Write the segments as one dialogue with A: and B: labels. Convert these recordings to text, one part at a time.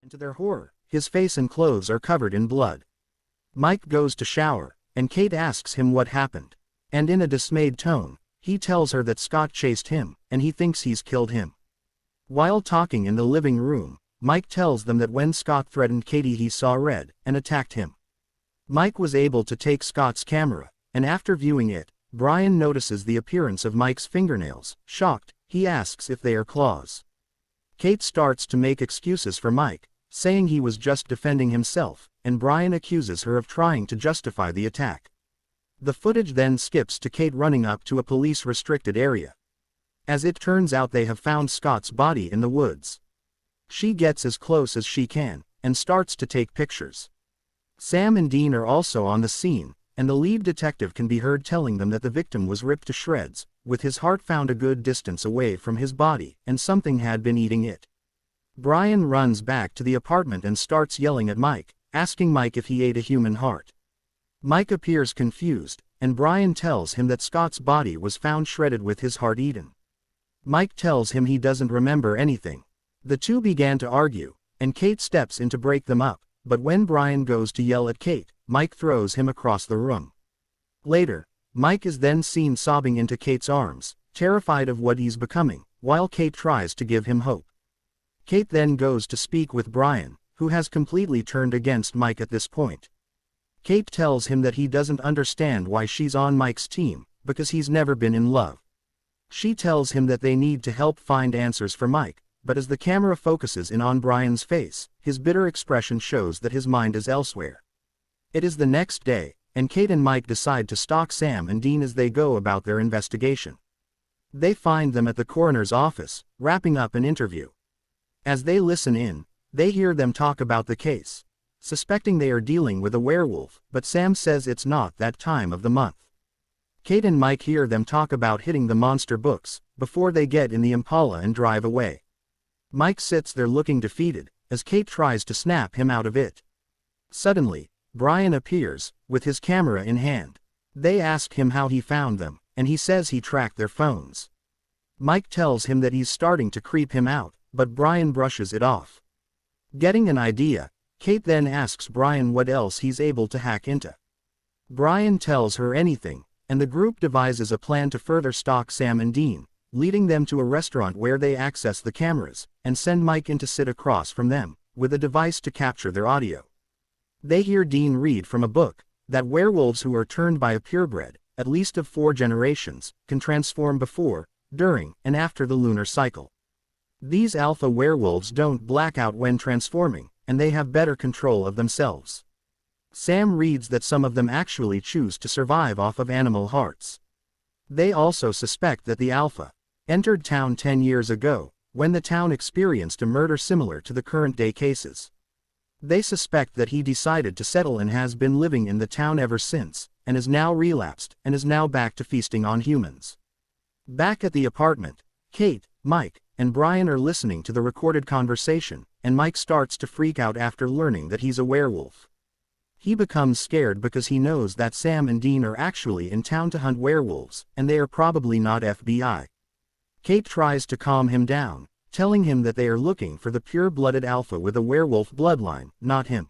A: And to their horror, his face and clothes are covered in blood. Mike goes to shower, and Kate asks him what happened. And in a dismayed tone, he tells her that Scott chased him, and he thinks he's killed him. While talking in the living room, Mike tells them that when Scott threatened Katie he saw red, and attacked him. Mike was able to take Scott's camera, and after viewing it, Brian notices the appearance of Mike's fingernails. Shocked, he asks if they are claws. Kate starts to make excuses for Mike, saying he was just defending himself, and Brian accuses her of trying to justify the attack. The footage then skips to Kate running up to a police-restricted area. As it turns out, they have found Scott's body in the woods. She gets as close as she can, and starts to take pictures. Sam and Dean are also on the scene, and the lead detective can be heard telling them that the victim was ripped to shreds, with his heart found a good distance away from his body, and something had been eating it. Brian runs back to the apartment and starts yelling at Mike, asking Mike if he ate a human heart. Mike appears confused, and Brian tells him that Scott's body was found shredded with his heart eaten. Mike tells him he doesn't remember anything. The two began to argue, and Kate steps in to break them up, but when Brian goes to yell at Kate, Mike throws him across the room. Later, Mike is then seen sobbing into Kate's arms, terrified of what he's becoming, while Kate tries to give him hope. Kate then goes to speak with Brian, who has completely turned against Mike at this point. Kate tells him that he doesn't understand why she's on Mike's team, because he's never been in love. She tells him that they need to help find answers for Mike, but as the camera focuses in on Brian's face, his bitter expression shows that his mind is elsewhere. It is the next day, and Kate and Mike decide to stalk Sam and Dean as they go about their investigation. They find them at the coroner's office, wrapping up an interview. As they listen in, they hear them talk about the case, suspecting they are dealing with a werewolf, but Sam says it's not that time of the month. Kate and Mike hear them talk about hitting the monster books, before they get in the Impala and drive away. Mike sits there looking defeated, as Kate tries to snap him out of it. Suddenly, Brian appears, with his camera in hand. They ask him how he found them, and he says he tracked their phones. Mike tells him that he's starting to creep him out, but Brian brushes it off. Getting an idea, Kate then asks Brian what else he's able to hack into. Brian tells her anything, and the group devises a plan to further stalk Sam and Dean, leading them to a restaurant where they access the cameras, and send Mike in to sit across from them, with a device to capture their audio. They hear Dean read from a book, that werewolves who are turned by a purebred, at least of 4 generations, can transform before, during, and after the lunar cycle. These alpha werewolves don't black out when transforming, and they have better control of themselves. Sam reads that some of them actually choose to survive off of animal hearts. They also suspect that the alpha entered town 10 years ago, when the town experienced a murder similar to the current-day cases. They suspect that he decided to settle and has been living in the town ever since, and is now relapsed, and is now back to feasting on humans. Back at the apartment, Kate, Mike, and Brian are listening to the recorded conversation, and Mike starts to freak out after learning that he's a werewolf. He becomes scared because he knows that Sam and Dean are actually in town to hunt werewolves, and they are probably not FBI. Kate tries to calm him down, telling him that they are looking for the pure-blooded alpha with a werewolf bloodline, not him.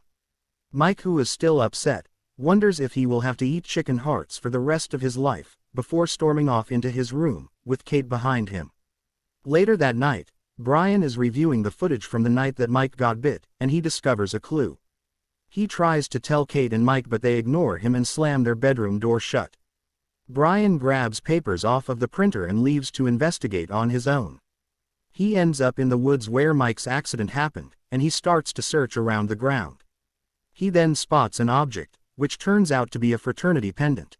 A: Mike, who is still upset, wonders if he will have to eat chicken hearts for the rest of his life, before storming off into his room, with Kate behind him. Later that night, Brian is reviewing the footage from the night that Mike got bit, and he discovers a clue. He tries to tell Kate and Mike, but they ignore him and slam their bedroom door shut. Brian grabs papers off of the printer and leaves to investigate on his own. He ends up in the woods where Mike's accident happened, and he starts to search around the ground. He then spots an object, which turns out to be a fraternity pendant.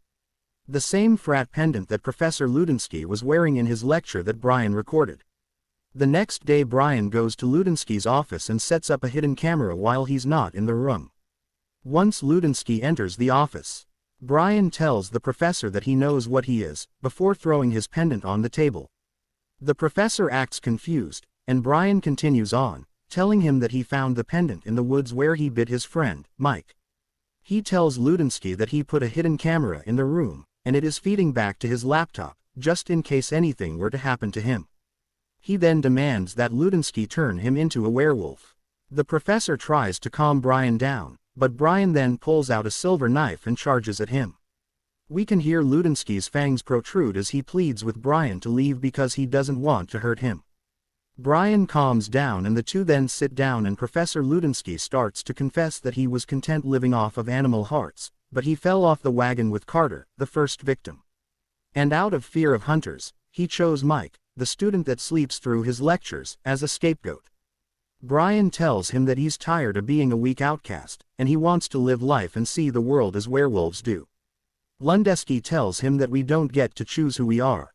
A: The same frat pendant that Professor Ludinsky was wearing in his lecture that Brian recorded. The next day Brian goes to Ludinsky's office and sets up a hidden camera while he's not in the room. Once Ludinsky enters the office, Brian tells the professor that he knows what he is, before throwing his pendant on the table. The professor acts confused, and Brian continues on, telling him that he found the pendant in the woods where he bit his friend, Mike. He tells Ludinsky that he put a hidden camera in the room, and it is feeding back to his laptop, just in case anything were to happen to him. He then demands that Ludinsky turn him into a werewolf. The professor tries to calm Brian down, but Brian then pulls out a silver knife and charges at him. We can hear Ludinsky's fangs protrude as he pleads with Brian to leave because he doesn't want to hurt him. Brian calms down and the two then sit down and Professor Ludinsky starts to confess that he was content living off of animal hearts, but he fell off the wagon with Carter, the first victim. And out of fear of hunters, he chose Mike, the student that sleeps through his lectures, as a scapegoat. Brian tells him that he's tired of being a weak outcast, and he wants to live life and see the world as werewolves do. Ludinsky tells him that we don't get to choose who we are.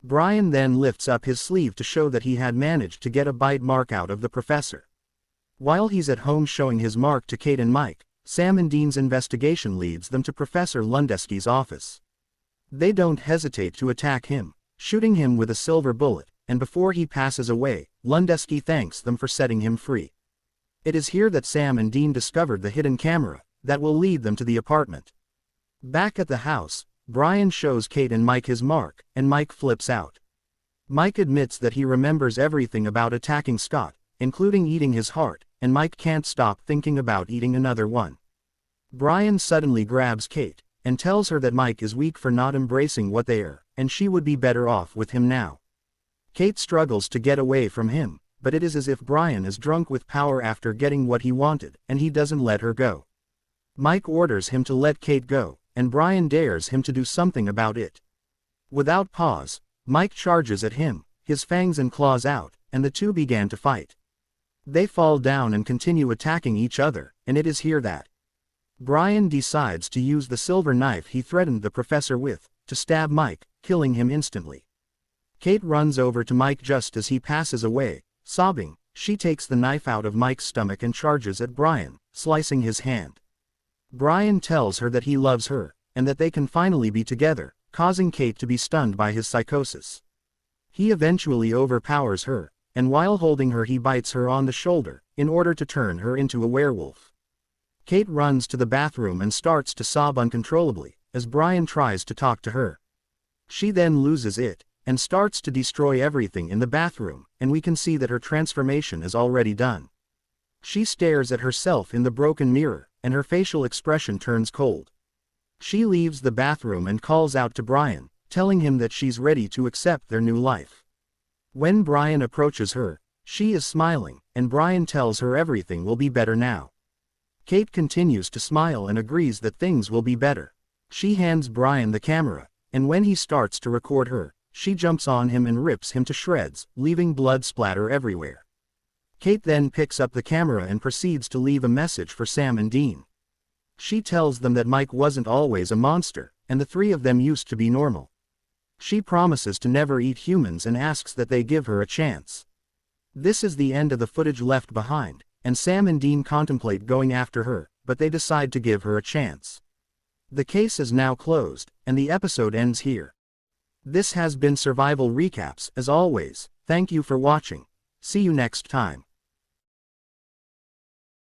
A: Brian then lifts up his sleeve to show that he had managed to get a bite mark out of the professor. While he's at home showing his mark to Kate and Mike, Sam and Dean's investigation leads them to Professor Ludinsky's office. They don't hesitate to attack him, shooting him with a silver bullet, and before he passes away, Ludinsky thanks them for setting him free. It is here that Sam and Dean discovered the hidden camera that will lead them to the apartment. Back at the house, Brian shows Kate and Mike his mark, and Mike flips out. Mike admits that he remembers everything about attacking Scott, including eating his heart, and Mike can't stop thinking about eating another one. Brian suddenly grabs Kate, and tells her that Mike is weak for not embracing what they are, and she would be better off with him now. Kate struggles to get away from him, but it is as if Brian is drunk with power after getting what he wanted, and he doesn't let her go. Mike orders him to let Kate go, and Brian dares him to do something about it. Without pause, Mike charges at him, his fangs and claws out, and the two began to fight. They fall down and continue attacking each other, and it is here that Brian decides to use the silver knife he threatened the professor with, to stab Mike, killing him instantly. Kate runs over to Mike just as he passes away, sobbing. She takes the knife out of Mike's stomach and charges at Brian, slicing his hand. Brian tells her that he loves her, and that they can finally be together, causing Kate to be stunned by his psychosis. He eventually overpowers her, and while holding her he bites her on the shoulder, in order to turn her into a werewolf. Kate runs to the bathroom and starts to sob uncontrollably, as Brian tries to talk to her. She then loses it, and starts to destroy everything in the bathroom, and we can see that her transformation is already done. She stares at herself in the broken mirror, and her facial expression turns cold. She leaves the bathroom and calls out to Brian, telling him that she's ready to accept their new life. When Brian approaches her, she is smiling, and Brian tells her everything will be better now. Kate continues to smile and agrees that things will be better. She hands Brian the camera, and when he starts to record her, she jumps on him and rips him to shreds, leaving blood splatter everywhere. Kate then picks up the camera and proceeds to leave a message for Sam and Dean. She tells them that Mike wasn't always a monster, and the three of them used to be normal. She promises to never eat humans and asks that they give her a chance. This is the end of the footage left behind, and Sam and Dean contemplate going after her, but they decide to give her a chance. The case is now closed, and the episode ends here. This has been Survival Recaps. As always, thank you for watching. See you next time.